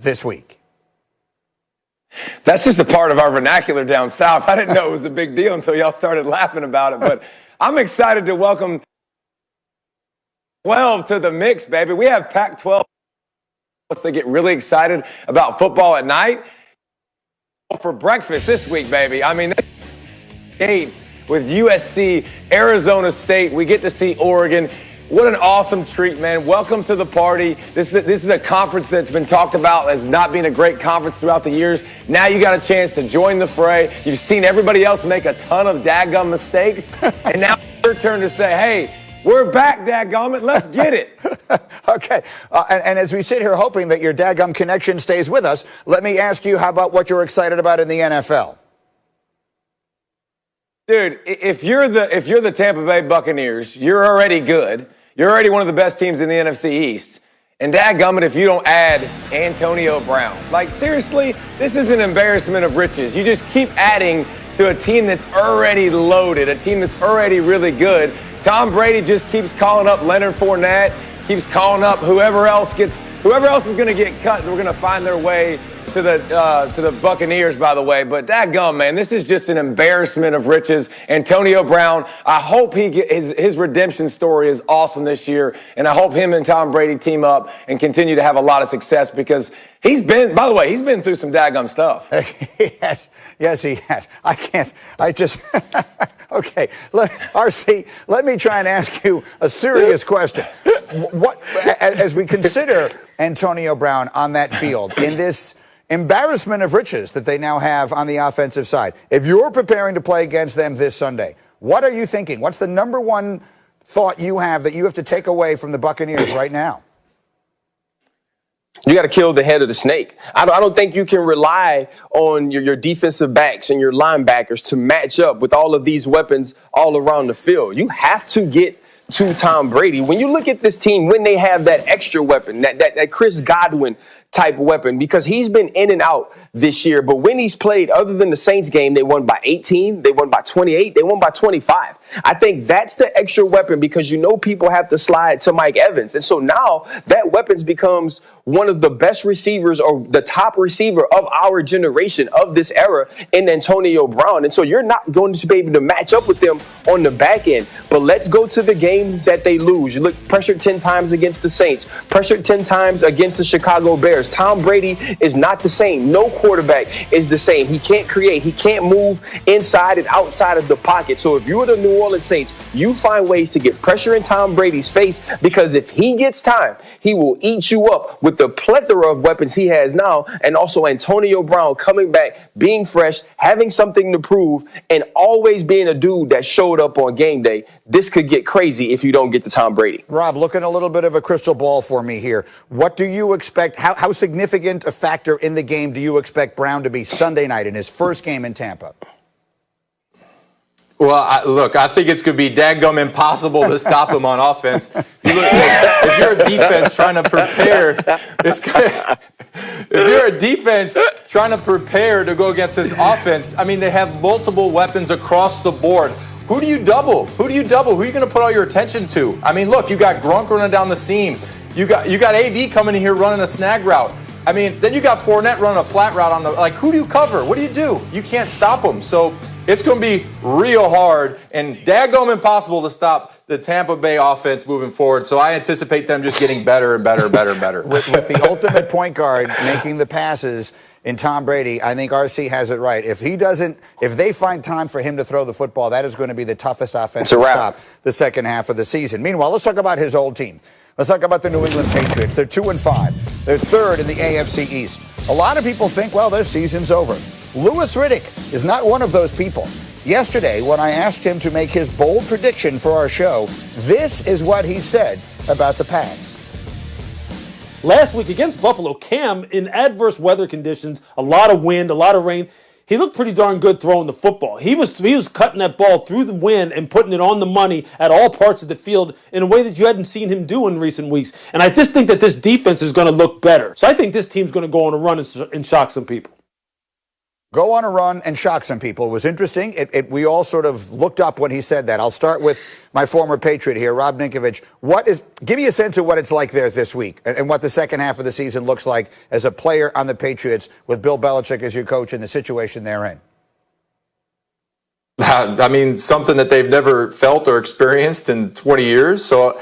this week? That's just a part of our vernacular down south. I didn't know it was a big deal until y'all started laughing about it. But I'm excited to welcome 12 to the mix, baby. We have Pac-12. They get really excited about football at night. For breakfast this week, baby. I mean, Gates with USC, Arizona State. We get to see Oregon. What an awesome treat, man. Welcome to the party. This is a conference that's been talked about as not being a great conference throughout the years. Now you got a chance to join the fray. You've seen everybody else make a ton of daggum mistakes. And now it's your turn to say, hey, we're back, dadgummit. Let's get it. Okay. And as we sit here hoping that your daggum connection stays with us, let me ask you, how about what you're excited about in the NFL? Dude, if you're the Tampa Bay Buccaneers, you're already good. You're already one of the best teams in the NFC East. And dadgummit, if you don't add Antonio Brown. Like, seriously, this is an embarrassment of riches. You just keep adding to a team that's already loaded, a team that's already really good. Tom Brady just keeps calling up Leonard Fournette, keeps calling up whoever else is going to get cut. We're going to find their way to the Buccaneers, by the way. But dadgum, man, this is just an embarrassment of riches. Antonio Brown, I hope his redemption story is awesome this year, and I hope him and Tom Brady team up and continue to have a lot of success because he's been through some dadgum stuff. Yes, he has. Okay, RC, let me try and ask you a serious question. As we consider Antonio Brown on that field in this embarrassment of riches that they now have on the offensive side, if you're preparing to play against them this Sunday, what are you thinking? What's the number one thought you have that you have to take away from the Buccaneers right now? You got to kill the head of the snake. I don't think you can rely on your defensive backs and your linebackers to match up with all of these weapons all around the field. You have to get to Tom Brady. When you look at this team, when they have that extra weapon, that Chris Godwin type weapon, because he's been in and out this year. But when he's played, other than the Saints game, they won by 18, they won by 28, they won by 25. I think that's the extra weapon because people have to slide to Mike Evans. And so now that weapons becomes one of the best receivers or the top receiver of our generation of this era in Antonio Brown. And so you're not going to be able to match up with them on the back end. But let's go to the games that they lose. You look pressured 10 times against the Saints, pressured 10 times against the Chicago Bears. Tom Brady is not the same. No quarterback is the same. He can't create. He can't move inside and outside of the pocket. So if you were the New Orleans Saints, you find ways to get pressure in Tom Brady's face because if he gets time, he will eat you up with the plethora of weapons he has now, and also Antonio Brown coming back, being fresh, having something to prove, and always being a dude that showed up on game day. This could get crazy if you don't get to Tom Brady. Rob, looking a little bit of a crystal ball for me here. What do you expect? How significant a factor in the game do you expect Brown to be Sunday night in his first game in Tampa? Well, I think it's going to be dadgum impossible to stop him on offense. If you're a defense trying to prepare, if you're a defense trying to prepare to go against this offense, I mean, they have multiple weapons across the board. Who do you double? Who are you going to put all your attention to? I mean, look, you got Gronk running down the seam. You got AB coming in here running a snag route. I mean, then you got Fournette running a flat route on who do you cover? What do? You can't stop them. So it's going to be real hard and daggum impossible to stop the Tampa Bay offense moving forward. So I anticipate them just getting better and better and better and better. With the ultimate point guard making the passes in Tom Brady, I think RC has it right. If they find time for him to throw the football, that is going to be the toughest offense to stop the second half of the season. Meanwhile, let's talk about his old team. Let's talk about the New England Patriots. They're 2-5. They're third in the AFC East. A lot of people think, well, their season's over. Louis Riddick is not one of those people. Yesterday, when I asked him to make his bold prediction for our show, this is what he said about the Pats. Last week against Buffalo, Cam, in adverse weather conditions, a lot of wind, a lot of rain, he looked pretty darn good throwing the football. He was cutting that ball through the wind and putting it on the money at all parts of the field in a way that you hadn't seen him do in recent weeks. And I just think that this defense is going to look better. So I think this team's going to go on a run and shock some people. Go on a run and shock some people. It was interesting. We all sort of looked up when he said that. I'll start with my former Patriot here, Rob Ninkovich. Give me a sense of what it's like there this week and what the second half of the season looks like as a player on the Patriots with Bill Belichick as your coach and the situation they're in. I mean, something that they've never felt or experienced in 20 years. So,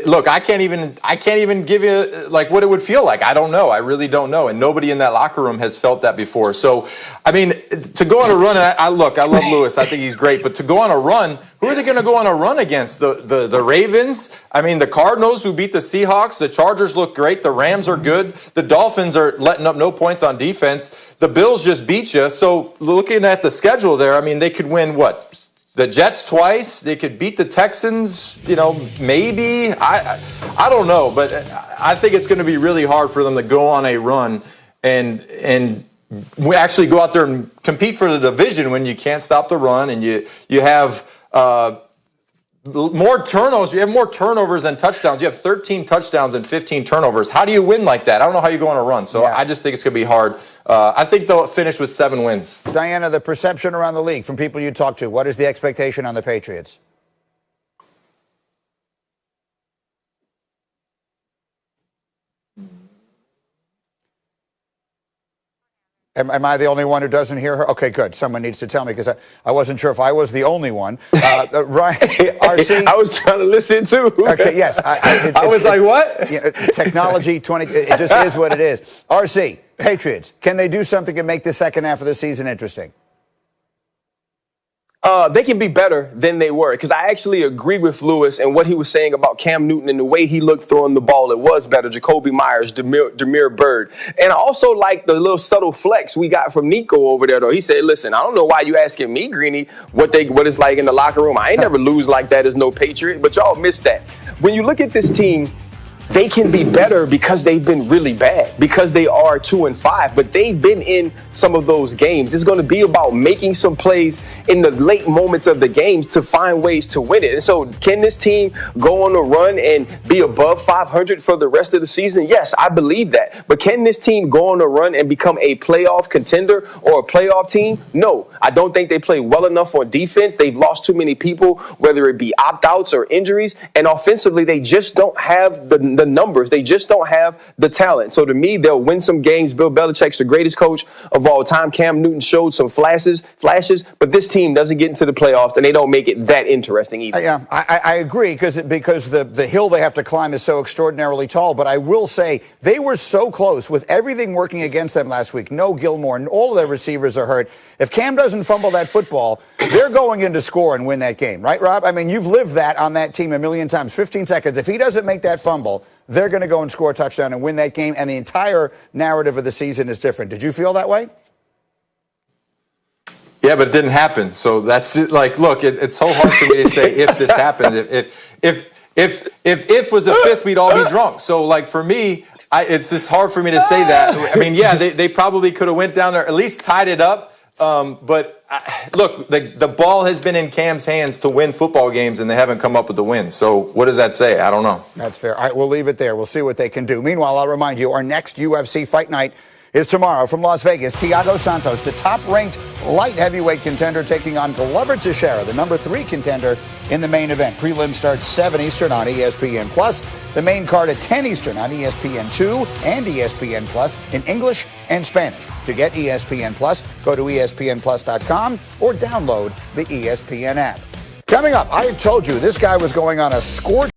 look, I can't even give you like what it would feel like. I don't know. I really don't know. And nobody in that locker room has felt that before. So, I mean, to go on a run, I love Lewis. I think he's great. But to go on a run, who are they going to go on a run against? The Ravens? I mean, the Cardinals who beat the Seahawks. The Chargers look great. The Rams are good. The Dolphins are letting up no points on defense. The Bills just beat you. So looking at the schedule there, I mean, they could win what? The Jets twice. They could beat the Texans, maybe. I don't know, but I think it's going to be really hard for them to go on a run and we actually go out there and compete for the division when you can't stop the run and you have more turnovers. You have more turnovers than touchdowns. You have 13 touchdowns and 15 turnovers. How do you win like that? I don't know how you go on a run. So yeah. I just think it's going to be hard. I think they'll finish with 7 wins. Diana, the perception around the league from people you talk to, what is the expectation on the Patriots? Am I the only one who doesn't hear her? Okay, good. Someone needs to tell me because I wasn't sure if I was the only one. Ryan, RC. I was trying to listen too. Okay, yes. I was like, what? Technology, it just is what it is. RC, Patriots, can they do something to make the second half of the season interesting? They can be better than they were because I actually agree with Lewis and what he was saying about Cam Newton and the way he looked throwing the ball. It was better. Jacoby Myers, Demir Bird. And I also like the little subtle flex we got from Nico over there, though. He said, listen, I don't know why you asking me, Greeny, what it's like in the locker room. I ain't never lose like that as no Patriot, but y'all missed that. When you look at this team, they can be better because they've been really bad, because they are 2-5, but they've been in some of those games. It's going to be about making some plays in the late moments of the games to find ways to win it. And so can this team go on a run and be above 500 for the rest of the season? Yes, I believe that. But can this team go on a run and become a playoff contender or a playoff team? No, I don't think they play well enough on defense. They've lost too many people, whether it be opt-outs or injuries. And offensively, they just don't have the numbers. They just don't have the talent. So to me, they'll win some games. Bill Belichick's the greatest coach of all time. Cam Newton showed some flashes, but this team doesn't get into the playoffs, and they don't make it that interesting either. Yeah, I agree because the hill they have to climb is so extraordinarily tall. But I will say they were so close with everything working against them last week. No Gilmore, and all of their receivers are hurt. If Cam doesn't fumble that football, they're going in to score and win that game. Right, Rob? I mean, you've lived that on that team a million times. 15 seconds. If he doesn't make that fumble, they're going to go and score a touchdown and win that game, and the entire narrative of the season is different. Did you feel that way? Yeah, but it didn't happen. So that's it. Like, look, it's so hard for me to say if this happened. If was the fifth, we'd all be drunk. So, like, for me, it's just hard for me to say that. I mean, yeah, they probably could have went down there, at least tied it up. But look, the ball has been in Cam's hands to win football games, and they haven't come up with the win. So what does that say? I don't know. That's fair. All right, we'll leave it there. We'll see what they can do. Meanwhile, I'll remind you, our next UFC Fight Night is tomorrow from Las Vegas. Thiago Santos, the top-ranked light heavyweight contender, taking on Glover Teixeira, the number 3 contender in the main event. Prelim starts 7 Eastern on ESPN+. The main card at 10 Eastern on ESPN2 and ESPN+, in English and Spanish. To get ESPN+, go to ESPNplus.com or download the ESPN app. Coming up, I had told you this guy was going on a scorch.